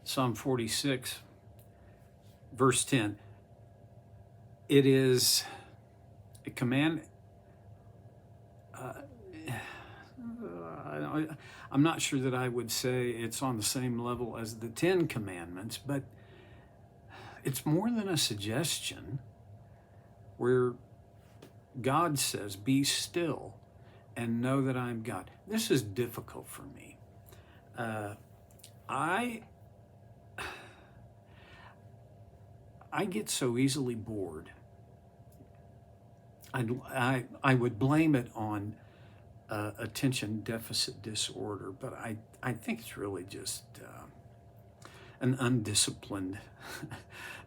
Psalm 46, verse 10. It is a command. I'm not sure that I would say it's on the same level as the Ten Commandments, but it's more than a suggestion where God says, be still and know that I'm God. This is difficult for me. I get so easily bored. I would blame it on attention deficit disorder, but I think it's really just an undisciplined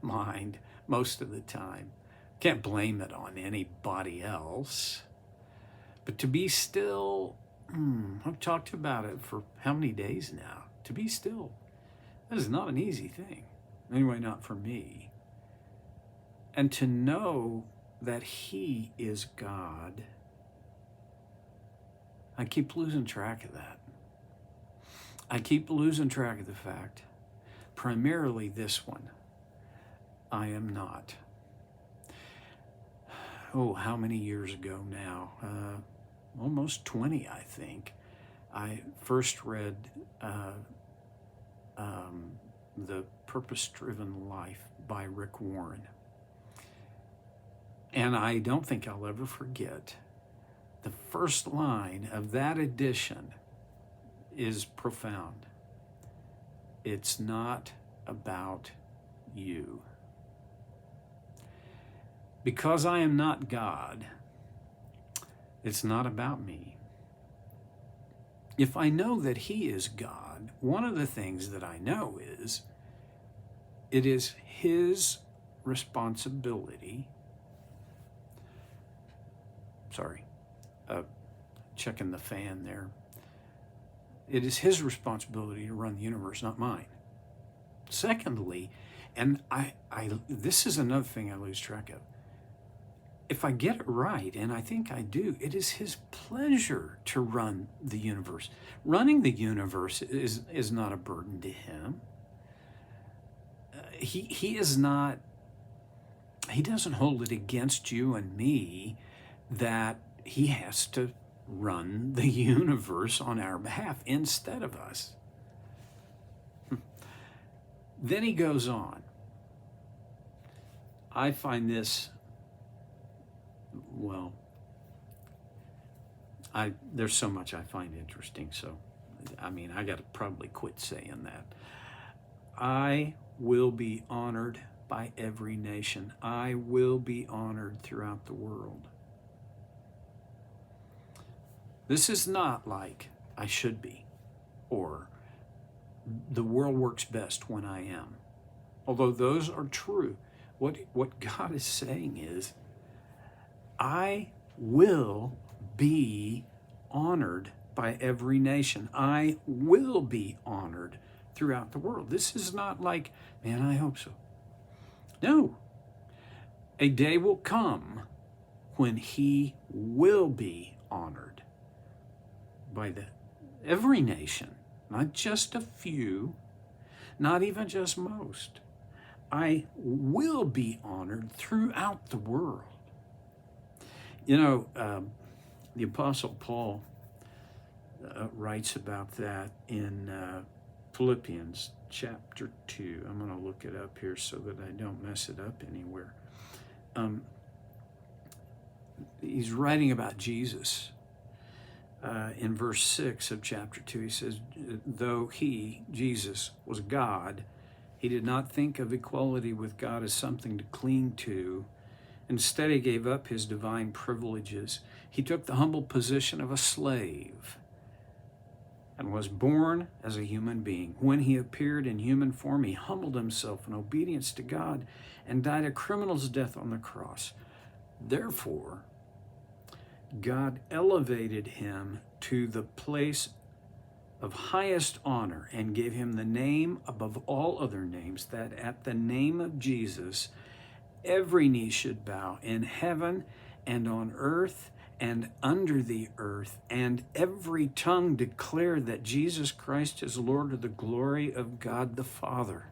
mind most of the time. Can't blame it on anybody else. But to be still, I've talked about it for how many days now? To be still, that is not an easy thing. Anyway, not for me. And to know that He is God, I keep losing track of that. I keep losing track of the fact, primarily this one, I am not. Oh, how many years ago now? Almost 20, I think. I first read The Purpose-Driven Life by Rick Warren. And I don't think I'll ever forget the first line of that edition is profound. It's not about you. Because I am not God, it's not about me. If I know that He is God, one of the things that I know is it is His responsibility. Checking the fan there. It is His responsibility to run the universe, not mine. Secondly, and this is another thing I lose track of. If I get it right, and I think I do, it is His pleasure to run the universe. Running the universe is not a burden to Him. He is not, He doesn't hold it against you and me that He has to run the universe on our behalf instead of us. Then he goes on. I find this, well, there's so much I find interesting, so I got to probably quit saying that. I will be honored by every nation. I will be honored throughout the world. This is not like I should be, or the world works best when I am. Although those are true. What God is saying is, I will be honored by every nation. I will be honored throughout the world. This is not like, man, I hope so. No. A day will come when He will be honored by every nation, not just a few, not even just most. I will be honored throughout the world. You know, the Apostle Paul writes about that in Philippians chapter 2. I'm going to look it up here so that I don't mess it up anywhere. He's writing about Jesus. In verse 6 of chapter 2, he says, though He, Jesus, was God, He did not think of equality with God as something to cling to. Instead, He gave up His divine privileges. He took the humble position of a slave and was born as a human being. When He appeared in human form, He humbled Himself in obedience to God and died a criminal's death on the cross. Therefore, God elevated Him to the place of highest honor and gave Him the name above all other names, that at the name of Jesus every knee should bow, in heaven and on earth and under the earth, and every tongue declare that Jesus Christ is Lord, to the glory of God the Father.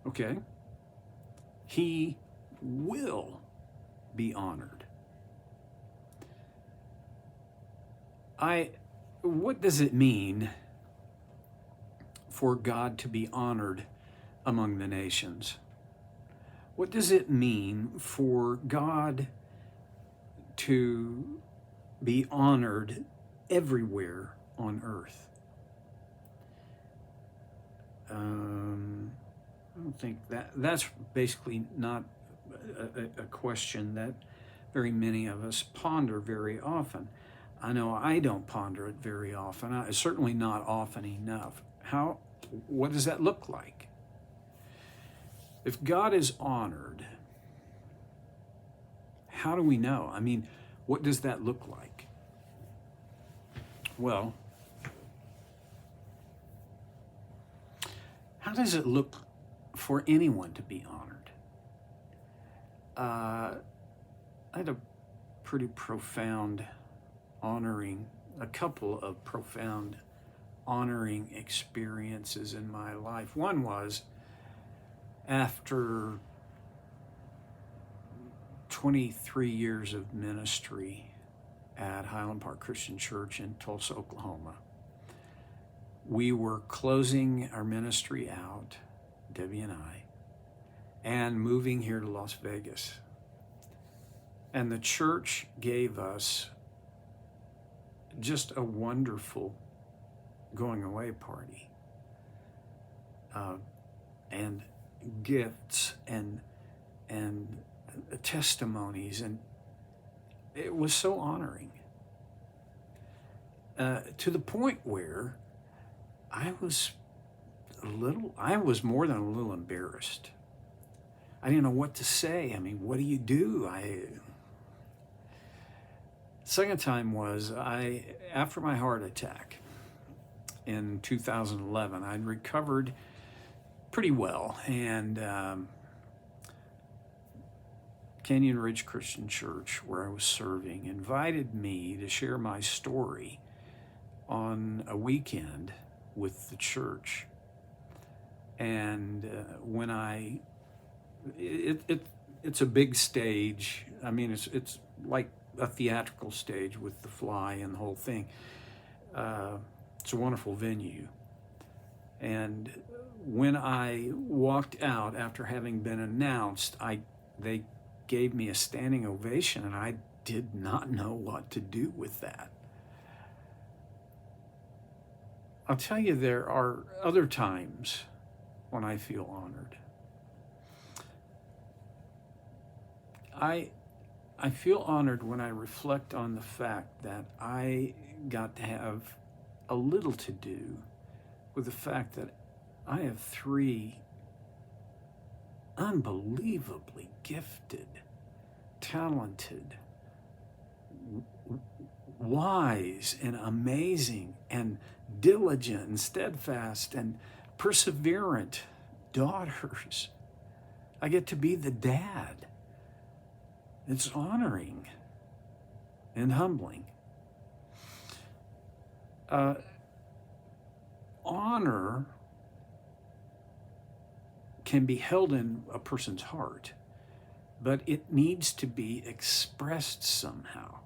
Okay? He will be honored. What does it mean for God to be honored among the nations? What does it mean for God to be honored everywhere on earth? I don't think that's basically not a question that very many of us ponder very often. I know I don't ponder it very often. Certainly not often enough. What does that look like? If God is honored, how do we know? I mean, what does that look like? Well, how does it look for anyone to be honored? I had a couple of profound honoring experiences in my life. One was after 23 years of ministry at Highland Park Christian Church in Tulsa, Oklahoma. We were closing our ministry out, Debbie and I, and moving here to Las Vegas. And the church gave us just a wonderful going away party, and gifts and testimonies, and it was so honoring, to the point where I was more than a little embarrassed. I didn't know what to say. I mean, what do you do? Second time was after my heart attack in 2011, I'd recovered pretty well, and Canyon Ridge Christian Church, where I was serving, invited me to share my story on a weekend with the church. And it's a big stage. I mean, it's like a theatrical stage with the fly and the whole thing. It's a wonderful venue. And when I walked out after having been announced, they gave me a standing ovation, and I did not know what to do with that. I'll tell you, there are other times when I feel honored. I feel honored when I reflect on the fact that I got to have a little to do with the fact that I have 3 unbelievably gifted, talented, wise and amazing and diligent and steadfast and perseverant daughters. I get to be the dad. It's honoring and humbling. Honor can be held in a person's heart, but it needs to be expressed somehow.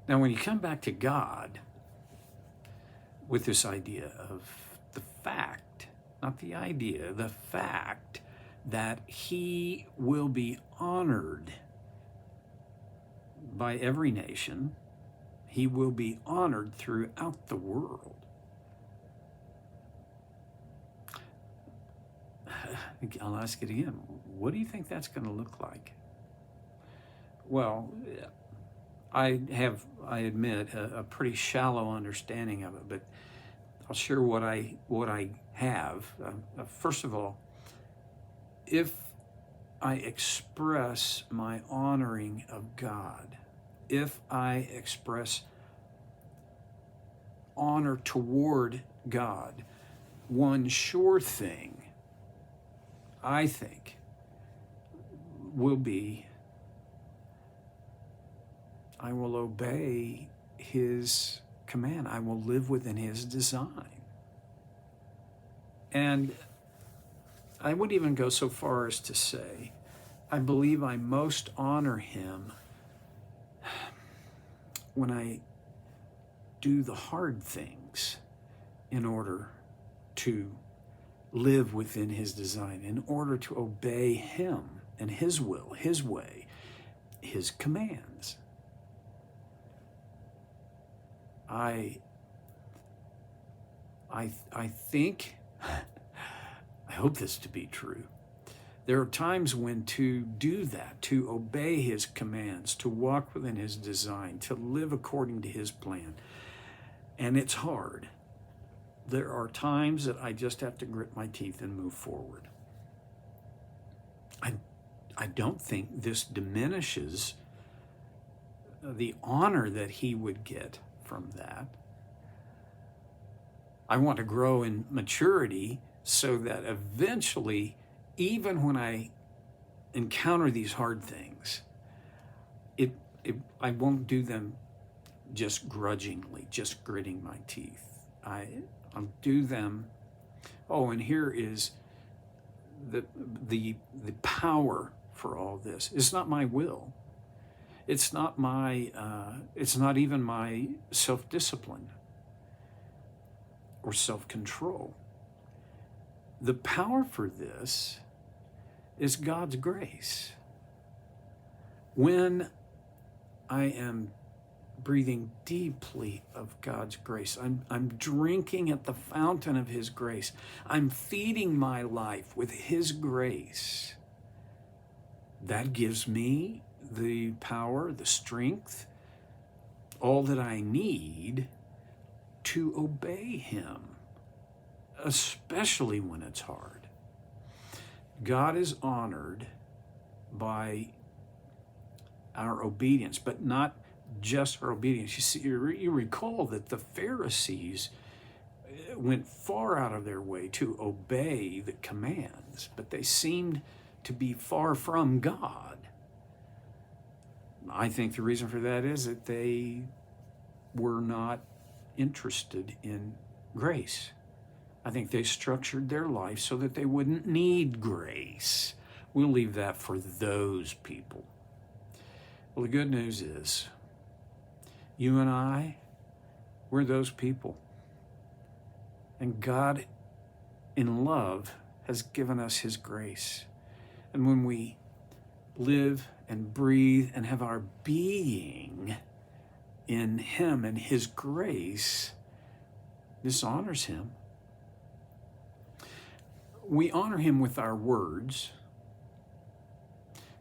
Now, when you come back to God with this idea of the fact, not the idea, the fact that He will be honored by every nation, He will be honored throughout the world. I'll ask it again. What do you think that's going to look like? Well, I admit, a pretty shallow understanding of it, but I'll share what I have. First of all, if I express my honoring of God, if I express honor toward God, one sure thing I think, will be, I will obey his command. I will live within his design. And I would even go so far as to say, I believe I most honor him when I do the hard things in order to live within his design, in order to obey him and his will, his way, his commands. I think, I hope this to be true. There are times when to do that, to obey his commands, to walk within his design, to live according to his plan, and it's hard. There are times that I just have to grit my teeth and move forward. I don't think this diminishes the honor that he would get from that. I want to grow in maturity so that eventually, even when I encounter these hard things, I won't do them just grudgingly, just gritting my teeth. I'll do them. Oh, and here is the power for all this. It's not my will. It's not my. It's not even my self-discipline or self-control. The power for this is God's grace. When I am breathing deeply of God's grace, I'm drinking at the fountain of his grace. I'm feeding my life with his grace. That gives me the power, the strength, all that I need to obey him, especially when it's hard. God is honored by our obedience, but not just our obedience. You see, you recall that the Pharisees went far out of their way to obey the commands, but they seemed to be far from God. I think the reason for that is that they were not interested in grace. I think they structured their life so that they wouldn't need grace. We'll leave that for those people. Well, the good news is, you and I, we're those people. And God, in love, has given us his grace. And when we live and breathe and have our being in him and his grace, this honors him. We honor him with our words.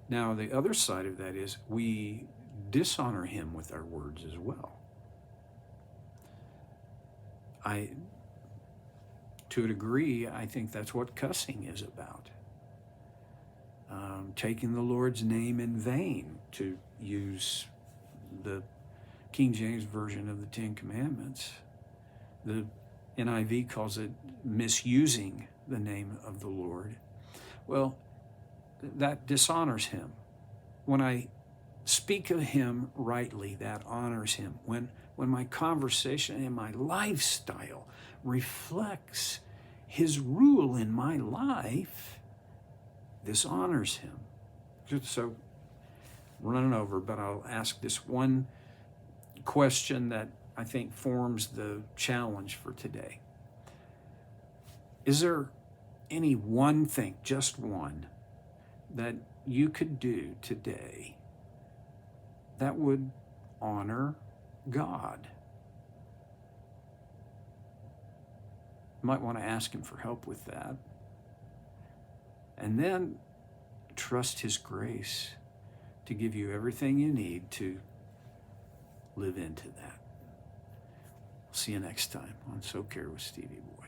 Now, the other side of that is we dishonor him with our words as well. To a degree, I think that's what cussing is about. Taking the Lord's name in vain, to use the King James Version of the Ten Commandments. The NIV calls it misusing the name of the Lord. Well, that dishonors him. When I speak of him rightly, that honors him. When my conversation and my lifestyle reflects his rule in my life, this honors him. So, running over, but I'll ask this one question that I think forms the challenge for today. Is there any one thing, just one, that you could do today that would honor God? You might want to ask him for help with that. And then trust his grace to give you everything you need to live into that. See you next time on So Care with Stevie Boy.